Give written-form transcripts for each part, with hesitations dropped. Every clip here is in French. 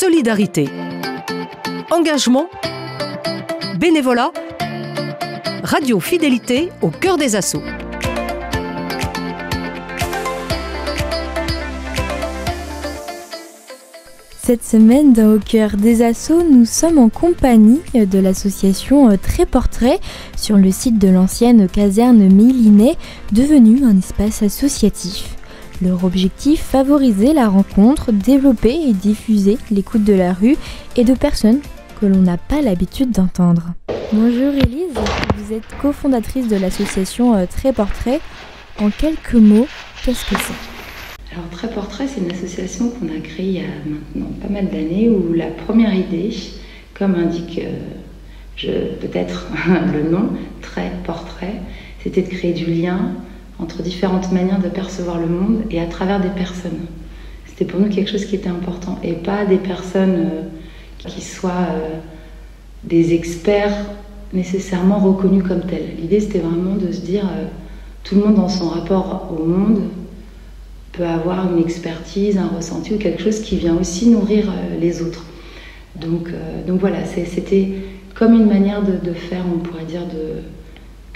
solidarité, engagement, bénévolat, Radio Fidélité au cœur des assos. Cette semaine, dans Au cœur des assos, nous sommes en compagnie de l'association Trait-Portrait sur le site de l'ancienne caserne Mélinet, devenue un espace associatif. Leur objectif, favoriser la rencontre, développer et diffuser l'écoute de la rue et de personnes que l'on n'a pas l'habitude d'entendre. Bonjour Élise, vous êtes cofondatrice de l'association Trait-Portrait. En quelques mots, qu'est-ce que c'est ? Alors Trait-Portrait, c'est une association qu'on a créée il y a maintenant pas mal d'années où la première idée, comme indique peut-être le nom, Trait-Portrait, c'était de créer du lien entre différentes manières de percevoir le monde et à travers des personnes. C'était pour nous quelque chose qui était important et pas des personnes qui soient des experts nécessairement reconnus comme tels. L'idée c'était vraiment de se dire tout le monde dans son rapport au monde peut avoir une expertise, un ressenti ou quelque chose qui vient aussi nourrir les autres. Donc voilà, c'était comme une manière de faire, on pourrait dire, de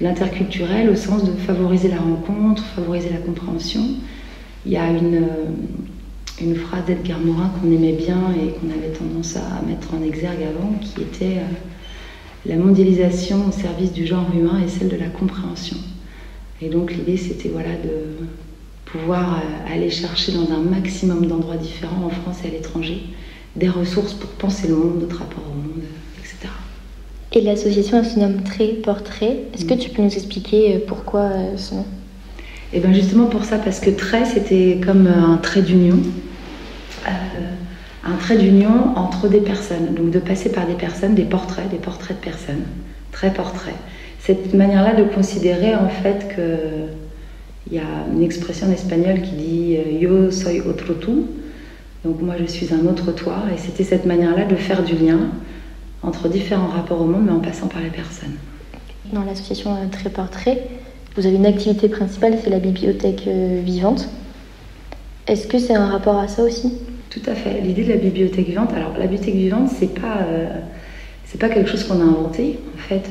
l'interculturel au sens de favoriser la rencontre, favoriser la compréhension. Il y a une phrase d'Edgar Morin qu'on aimait bien et qu'on avait tendance à mettre en exergue avant, qui était la mondialisation au service du genre humain et celle de la compréhension. Et donc l'idée c'était de pouvoir aller chercher dans un maximum d'endroits différents en France et à l'étranger des ressources pour penser le monde, notre rapport au monde, etc. Et l'association se nomme Trait-Portrait. Est-ce que tu peux nous expliquer pourquoi ce nom ? Et bien justement pour ça, parce que trait, c'était comme un trait d'union. Un trait d'union entre des personnes. Donc de passer par des personnes, des portraits de personnes. Trait-Portrait. Cette manière-là de considérer en fait qu'il y a une expression en espagnol qui dit « yo soy otro tú ». Donc moi je suis un autre toi. Et c'était cette manière-là de faire du lien entre différents rapports au monde, mais en passant par les personnes. Dans l'association Trait-Portrait, vous avez une activité principale, c'est la bibliothèque vivante. Est-ce que c'est un rapport à ça aussi ? Tout à fait. L'idée de la bibliothèque vivante, alors la bibliothèque vivante, c'est pas quelque chose qu'on a inventé. En fait,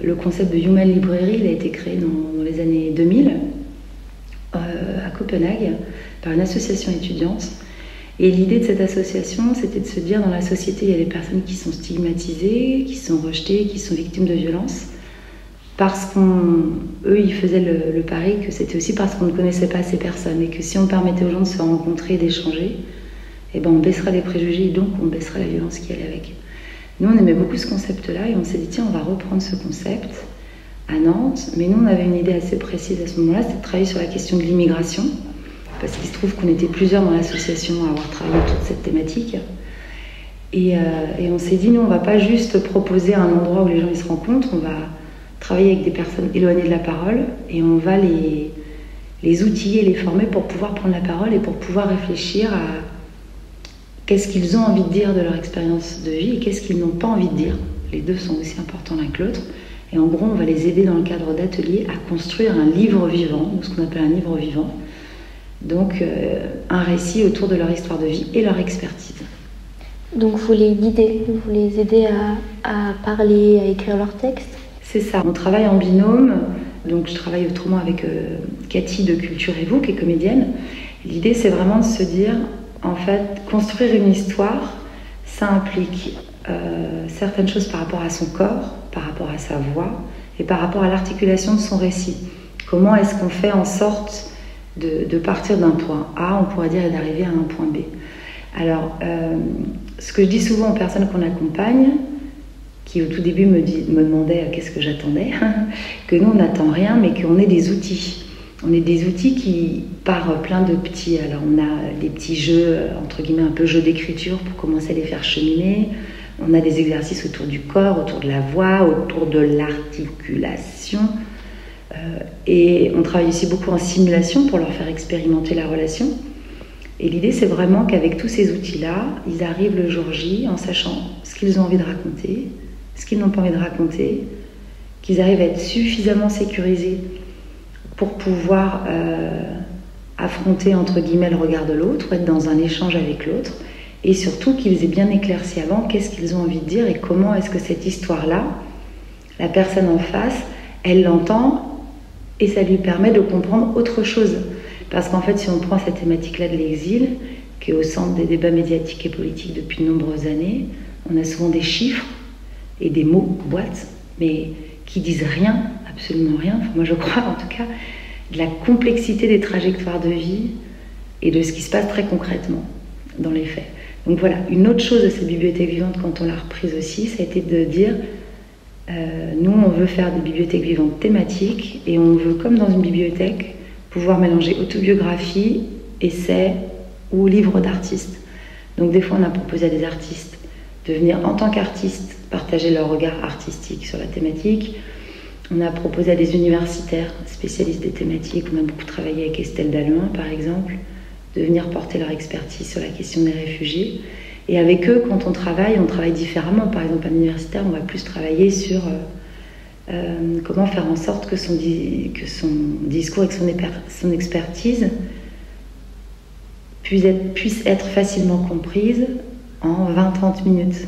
le concept de Human Library, il a été créé dans les années 2000 à Copenhague par une association étudiante. Et l'idée de cette association, c'était de se dire, dans la société, il y a des personnes qui sont stigmatisées, qui sont rejetées, qui sont victimes de violences, parce qu'eux, ils faisaient le pari que c'était aussi parce qu'on ne connaissait pas ces personnes, et que si on permettait aux gens de se rencontrer, d'échanger, on baisserait les préjugés, et donc on baisserait la violence qui allait avec. Nous, on aimait beaucoup ce concept-là, et on s'est dit, tiens, on va reprendre ce concept à Nantes, mais nous, on avait une idée assez précise à ce moment-là, c'était de travailler sur la question de l'immigration, parce qu'il se trouve qu'on était plusieurs dans l'association à avoir travaillé autour de cette thématique. Et on s'est dit, nous, on ne va pas juste proposer un endroit où les gens ils se rencontrent, on va travailler avec des personnes éloignées de la parole, et on va les outiller, les former pour pouvoir prendre la parole et pour pouvoir réfléchir à qu'est-ce qu'ils ont envie de dire de leur expérience de vie et qu'est-ce qu'ils n'ont pas envie de dire. Les deux sont aussi importants l'un que l'autre. Et en gros, on va les aider dans le cadre d'ateliers à construire un livre vivant, ou ce qu'on appelle un livre vivant. Donc un récit autour de leur histoire de vie et leur expertise. Donc vous les guidez, vous les aidez à parler, à écrire leurs textes ? C'est ça, on travaille en binôme, donc je travaille autrement avec Cathy de Culture et vous, qui est comédienne. L'idée c'est vraiment de se dire, en fait, construire une histoire, ça implique certaines choses par rapport à son corps, par rapport à sa voix et par rapport à l'articulation de son récit. Comment est-ce qu'on fait en sorte de partir d'un point A, on pourrait dire, et d'arriver à un point B. Alors, ce que je dis souvent aux personnes qu'on accompagne, qui au tout début me demandaient qu'est-ce que j'attendais, que nous on n'attend rien, mais qu'on est des outils. On est des outils qui, par plein de petits, alors on a des petits jeux, entre guillemets, un peu jeux d'écriture pour commencer à les faire cheminer. On a des exercices autour du corps, autour de la voix, autour de l'articulation. Et on travaille aussi beaucoup en simulation pour leur faire expérimenter la relation. Et l'idée, c'est vraiment qu'avec tous ces outils-là, ils arrivent le jour J en sachant ce qu'ils ont envie de raconter, ce qu'ils n'ont pas envie de raconter, qu'ils arrivent à être suffisamment sécurisés pour pouvoir affronter, entre guillemets, le regard de l'autre, ou être dans un échange avec l'autre, et surtout qu'ils aient bien éclairci avant qu'est-ce qu'ils ont envie de dire et comment est-ce que cette histoire-là, la personne en face, elle l'entend et ça lui permet de comprendre autre chose. Parce qu'en fait, si on prend cette thématique-là de l'exil, qui est au centre des débats médiatiques et politiques depuis de nombreuses années, on a souvent des chiffres et des mots boîtes, mais qui disent rien, absolument rien. Enfin, moi, je crois en tout cas de la complexité des trajectoires de vie et de ce qui se passe très concrètement dans les faits. Donc voilà, une autre chose de cette bibliothèque vivante quand on l'a reprise aussi, ça a été de dire nous, on veut faire des bibliothèques vivantes thématiques et on veut, comme dans une bibliothèque, pouvoir mélanger autobiographie, essais ou livres d'artistes. Donc des fois, on a proposé à des artistes de venir en tant qu'artistes partager leur regard artistique sur la thématique. On a proposé à des universitaires spécialistes des thématiques, on a beaucoup travaillé avec Estelle Dalluin par exemple, de venir porter leur expertise sur la question des réfugiés. Et avec eux, quand on travaille différemment. Par exemple, un universitaire, on va plus travailler sur comment faire en sorte que son discours et que son expertise puisse être facilement comprise en 20-30 minutes,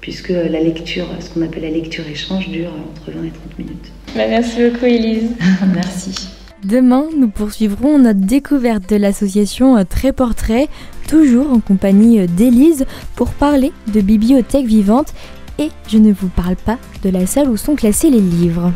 puisque la lecture, ce qu'on appelle la lecture-échange, dure entre 20 et 30 minutes. Merci beaucoup, Élise. Merci. Demain, nous poursuivrons notre découverte de l'association Très Portrait, toujours en compagnie d'Élise, pour parler de bibliothèque vivante. Et je ne vous parle pas de la salle où sont classés les livres.